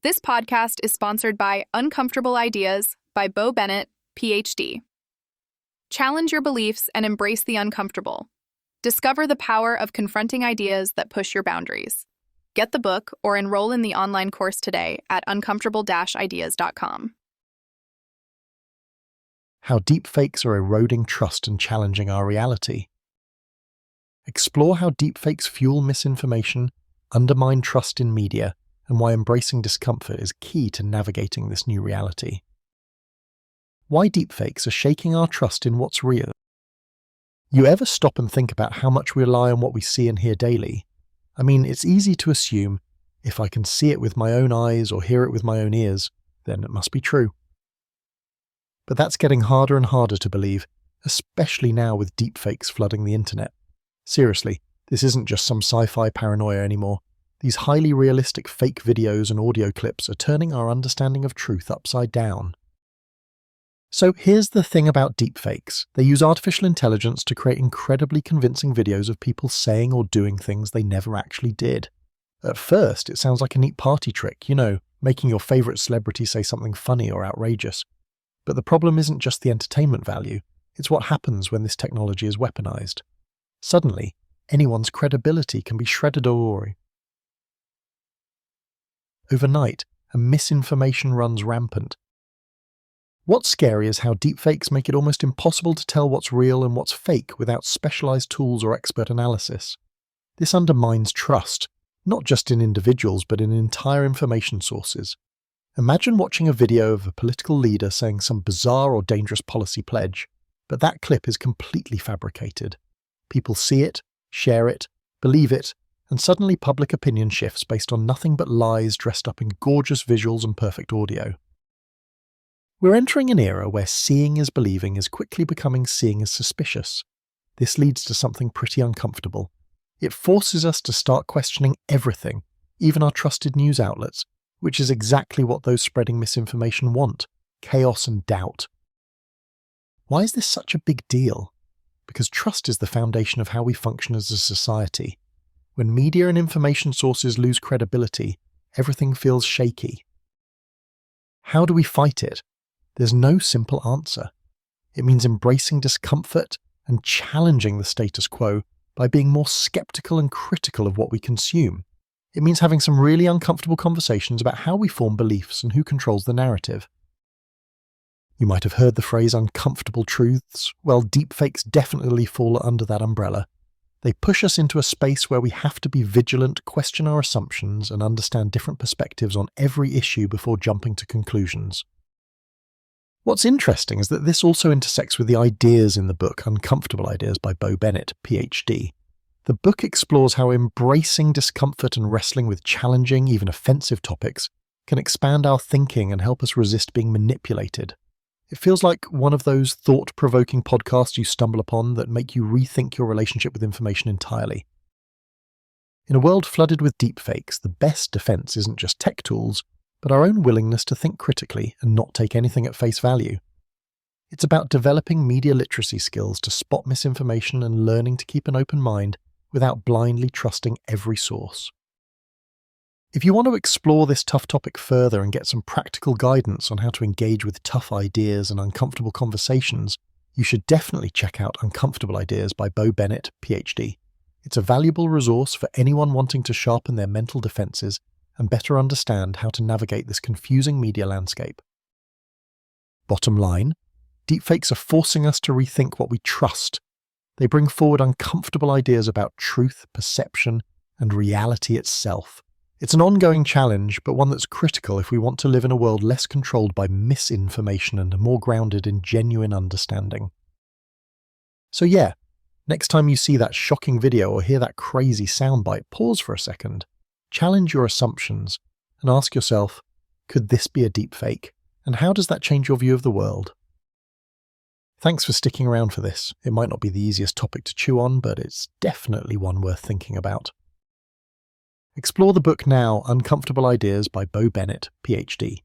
This podcast is sponsored by Uncomfortable Ideas by Bo Bennett, PhD. Challenge your beliefs and embrace the uncomfortable. Discover the power of confronting ideas that push your boundaries. Get the book or enroll in the online course today at uncomfortable-ideas.com. How deepfakes are eroding trust and challenging our reality. Explore how deepfakes fuel misinformation, undermine trust in media, and why embracing discomfort is key to navigating this new reality. Why deepfakes are shaking our trust in what's real. You ever stop and think about how much we rely on what we see and hear daily? I mean, it's easy to assume, if I can see it with my own eyes or hear it with my own ears, then it must be true. But that's getting harder and harder to believe, especially now with deepfakes flooding the internet. Seriously, this isn't just some sci-fi paranoia anymore. These highly realistic fake videos and audio clips are turning our understanding of truth upside down. So here's the thing about deepfakes. They use artificial intelligence to create incredibly convincing videos of people saying or doing things they never actually did. At first, it sounds like a neat party trick, making your favourite celebrity say something funny or outrageous. But the problem isn't just the entertainment value, it's what happens when this technology is weaponized. Suddenly, anyone's credibility can be shredded or overnight, and misinformation runs rampant. What's scary is how deepfakes make it almost impossible to tell what's real and what's fake without specialized tools or expert analysis. This undermines trust, not just in individuals but in entire information sources. Imagine watching a video of a political leader saying some bizarre or dangerous policy pledge, but that clip is completely fabricated. People see it, share it, believe it, and suddenly public opinion shifts based on nothing but lies dressed up in gorgeous visuals and perfect audio. We're entering an era where seeing is believing is quickly becoming seeing as suspicious. This leads to something pretty uncomfortable. It forces us to start questioning everything, even our trusted news outlets, which is exactly what those spreading misinformation want: chaos and doubt. Why is this such a big deal? Because trust is the foundation of how we function as a society. When media and information sources lose credibility, everything feels shaky. How do we fight it? There's no simple answer. It means embracing discomfort and challenging the status quo by being more skeptical and critical of what we consume. It means having some really uncomfortable conversations about how we form beliefs and who controls the narrative. You might have heard the phrase uncomfortable truths. Well, deepfakes definitely fall under that umbrella. They push us into a space where we have to be vigilant, question our assumptions, and understand different perspectives on every issue before jumping to conclusions. What's interesting is that this also intersects with the ideas in the book Uncomfortable Ideas by Bo Bennett, PhD. The book explores how embracing discomfort and wrestling with challenging, even offensive topics can expand our thinking and help us resist being manipulated. It feels like one of those thought-provoking podcasts you stumble upon that make you rethink your relationship with information entirely. In a world flooded with deepfakes, the best defense isn't just tech tools, but our own willingness to think critically and not take anything at face value. It's about developing media literacy skills to spot misinformation and learning to keep an open mind without blindly trusting every source. If you want to explore this tough topic further and get some practical guidance on how to engage with tough ideas and uncomfortable conversations, you should definitely check out Uncomfortable Ideas by Bo Bennett, PhD. It's a valuable resource for anyone wanting to sharpen their mental defenses and better understand how to navigate this confusing media landscape. Bottom line, deepfakes are forcing us to rethink what we trust. They bring forward uncomfortable ideas about truth, perception, and reality itself. It's an ongoing challenge, but one that's critical if we want to live in a world less controlled by misinformation and more grounded in genuine understanding. So yeah, next time you see that shocking video or hear that crazy soundbite, pause for a second, challenge your assumptions, and ask yourself, could this be a deepfake? And how does that change your view of the world? Thanks for sticking around for this. It might not be the easiest topic to chew on, but it's definitely one worth thinking about. Explore the book now, Uncomfortable Ideas by Bo Bennett, PhD.